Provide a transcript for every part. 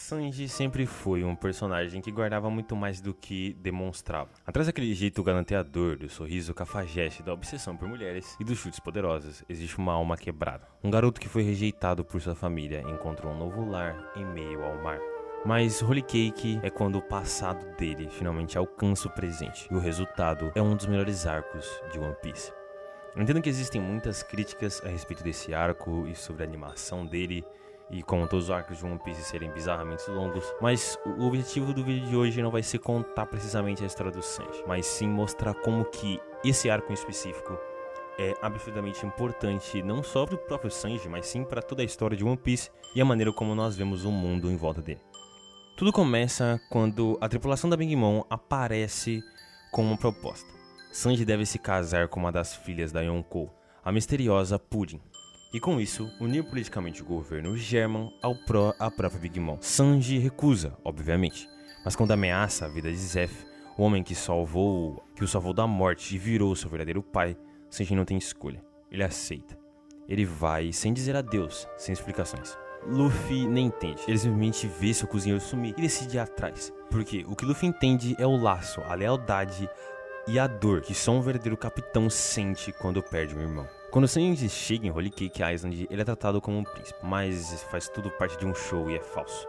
Sanji sempre foi um personagem que guardava muito mais do que demonstrava. Atrás daquele jeito galanteador, do sorriso cafajeste, da obsessão por mulheres e dos chutes poderosos, existe uma alma quebrada. Um garoto que foi rejeitado por sua família encontrou um novo lar em meio ao mar. Mas Holy Cake é quando o passado dele finalmente alcança o presente, e o resultado é um dos melhores arcos de One Piece. Eu entendo que existem muitas críticas a respeito desse arco e sobre a animação dele, e como todos os arcos de One Piece serem bizarramente longos, mas o objetivo do vídeo de hoje não vai ser contar precisamente a história do Sanji, mas sim mostrar como que esse arco em específico é absurdamente importante, não só para o próprio Sanji, mas sim para toda a história de One Piece e a maneira como nós vemos o mundo em volta dele. Tudo começa quando a tripulação da Big Mom aparece com uma proposta. Sanji deve se casar com uma das filhas da Yonkou, a misteriosa Pudding, e com isso unir politicamente o governo German à própria Big Mom. Sanji recusa, obviamente, mas quando ameaça a vida de Zeff, o homem que o salvou da morte e virou seu verdadeiro pai, Sanji não tem escolha. Ele aceita. Ele vai sem dizer adeus, sem explicações. Luffy nem entende, ele simplesmente vê seu cozinheiro sumir e decide ir atrás. Porque o que Luffy entende é o laço, a lealdade e a dor que só um verdadeiro capitão sente quando perde um irmão. Quando Sanji chega em Holy Cake Island, ele é tratado como um príncipe, mas faz tudo parte de um show e é falso.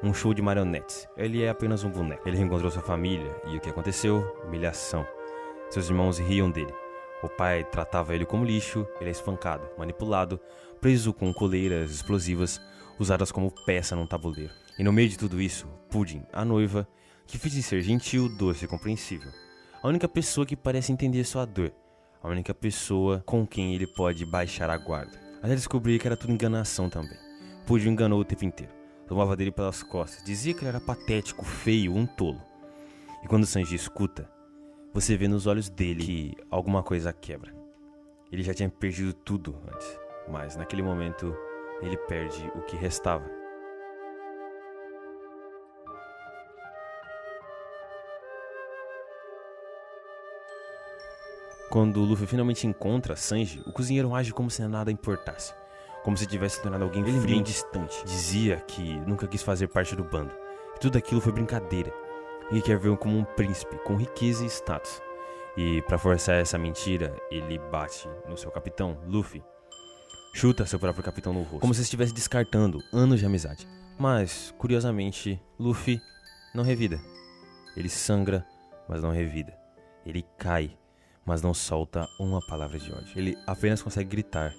Um show de marionetes, ele é apenas um boneco. Ele reencontrou sua família e o que aconteceu? Humilhação. Seus irmãos riam dele. O pai tratava ele como lixo, ele é espancado, manipulado, preso com coleiras explosivas, usadas como peça num tabuleiro. E no meio de tudo isso, Pudding, a noiva, que finge ser gentil, doce e compreensível. A única pessoa que parece entender sua dor. A única pessoa com quem ele pode baixar a guarda. Até descobrir que era tudo enganação também. Pudding enganou o tempo inteiro. Tomava dele pelas costas, dizia que ele era patético, feio, um tolo. E quando Sanji escuta, você vê nos olhos dele que alguma coisa quebra. Ele já tinha perdido tudo antes, mas naquele momento ele perde o que restava. Quando Luffy finalmente encontra Sanji, o cozinheiro age como se nada importasse. Como se tivesse se tornado alguém frio e distante. Dizia que nunca quis fazer parte do bando. Que tudo aquilo foi brincadeira. E quer ver-o como um príncipe, com riqueza e status. E para forçar essa mentira, ele bate no seu capitão, Luffy. Chuta seu próprio capitão no rosto, como se estivesse descartando anos de amizade. Mas, curiosamente, Luffy não revida. Ele sangra, mas não revida. Ele cai, mas não solta uma palavra de ódio. Ele apenas consegue gritar,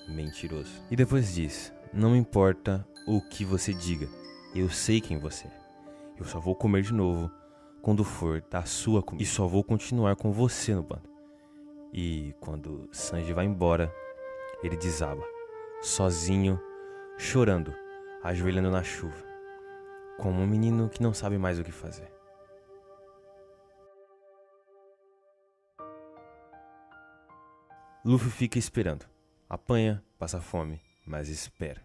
mentiroso. E depois diz, não importa o que você diga, eu sei quem você é. Eu só vou comer de novo quando for da sua comida. E só vou continuar com você no bando. E quando Sanji vai embora, ele desaba, sozinho, chorando, ajoelhando na chuva, como um menino que não sabe mais o que fazer. Luffy fica esperando. Apanha, passa fome, mas espera.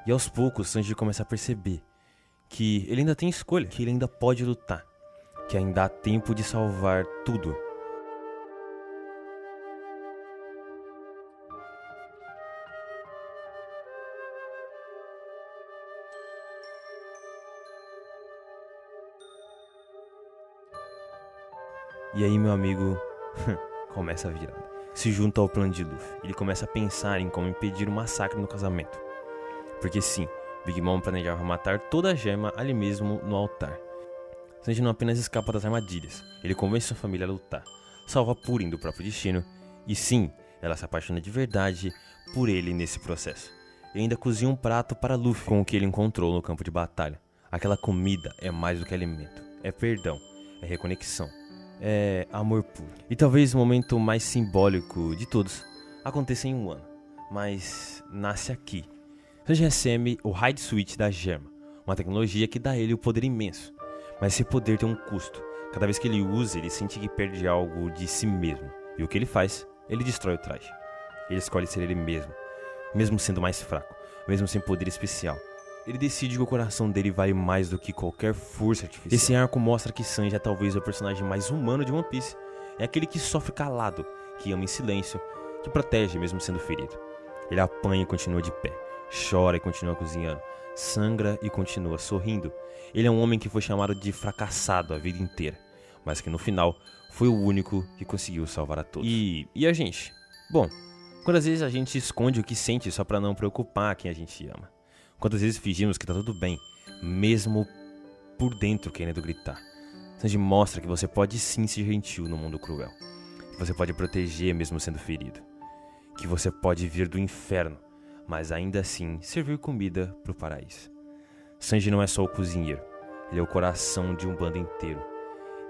E aos poucos Sanji começa a perceber que ele ainda tem escolha, que ele ainda pode lutar, que ainda há tempo de salvar tudo. E aí, meu amigo, começa a virada. Se junta ao plano de Luffy. Ele começa a pensar em como impedir o massacre no casamento. Porque sim, Big Mom planejava matar toda a gema ali mesmo no altar. Sanji não apenas escapa das armadilhas, ele convence sua família a lutar, salva Pudding do próprio destino, e sim, ela se apaixona de verdade por ele nesse processo. E ainda cozinha um prato para Luffy com o que ele encontrou no campo de batalha. Aquela comida é mais do que alimento, é perdão, é reconexão, é amor puro. E talvez o momento mais simbólico de todos aconteça em um ano, mas nasce aqui. Sanji recebe o Hide Switch da Germa, uma tecnologia que dá a ele o poder imenso. Mas esse poder tem um custo. Cada vez que ele usa, ele sente que perde algo de si mesmo. E o que ele faz? Ele destrói o traje. Ele escolhe ser ele mesmo, mesmo sendo mais fraco, mesmo sem poder especial. Ele decide que o coração dele vale mais do que qualquer força artificial. Esse arco mostra que Sanji é talvez o personagem mais humano de One Piece. É aquele que sofre calado, que ama em silêncio, que protege mesmo sendo ferido. Ele apanha e continua de pé, chora e continua cozinhando, sangra e continua sorrindo. Ele é um homem que foi chamado de fracassado a vida inteira, mas que no final foi o único que conseguiu salvar a todos. E a gente? Bom, quantas vezes a gente esconde o que sente só pra não preocupar quem a gente ama? Quantas vezes fingimos que tá tudo bem, mesmo por dentro querendo gritar? Sanji mostra que você pode sim ser gentil no mundo cruel, que você pode proteger mesmo sendo ferido, que você pode vir do inferno, mas ainda assim servir comida pro paraíso. Sanji não é só o cozinheiro, ele é o coração de um bando inteiro.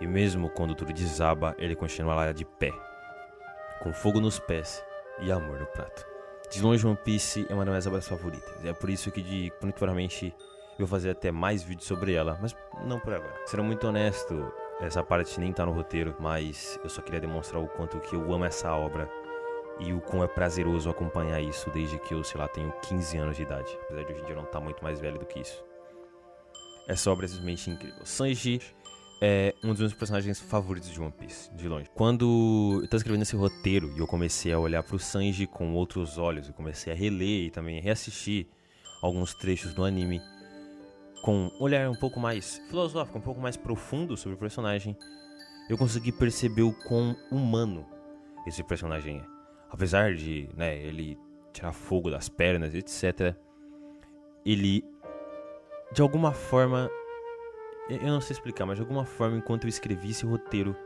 E mesmo quando tudo desaba, ele continua lá de pé, com fogo nos pés e amor no prato. De longe, One Piece é uma das minhas obras favoritas. É por isso que, provavelmente, eu vou fazer até mais vídeos sobre ela, mas não por agora. Sendo muito honesto, essa parte nem tá no roteiro, mas eu só queria demonstrar o quanto que eu amo essa obra e o quão é prazeroso acompanhar isso desde que eu, sei lá, tenho 15 anos de idade. Apesar de hoje em dia eu não estar muito mais velho do que isso. Essa obra é simplesmente incrível. Sanji é um dos meus personagens favoritos de One Piece, de longe. Quando eu tava escrevendo esse roteiro e eu comecei a olhar pro Sanji com outros olhos, eu comecei a reler e também reassistir alguns trechos do anime com um olhar um pouco mais filosófico, um pouco mais profundo sobre o personagem, eu consegui perceber o quão humano esse personagem é. Apesar de, ele tirar fogo das pernas, etc., ele, de alguma forma, eu não sei explicar, mas de alguma forma, enquanto eu escrevi esse roteiro,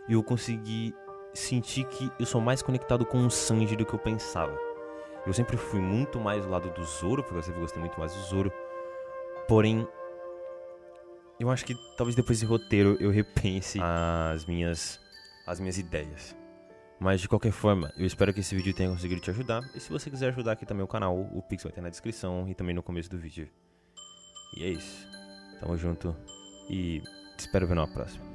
eu consegui sentir que eu sou mais conectado com o Sanji do que eu pensava. Eu sempre fui muito mais do lado do Zoro, porque eu sempre gostei muito mais do Zoro. Porém, eu acho que talvez depois desse roteiro eu repense as minhas ideias. Mas de qualquer forma, eu espero que esse vídeo tenha conseguido te ajudar. E se você quiser ajudar aqui também o canal, o Pix vai ter na descrição e também no começo do vídeo. E é isso. Tamo junto e te espero ver numa próxima.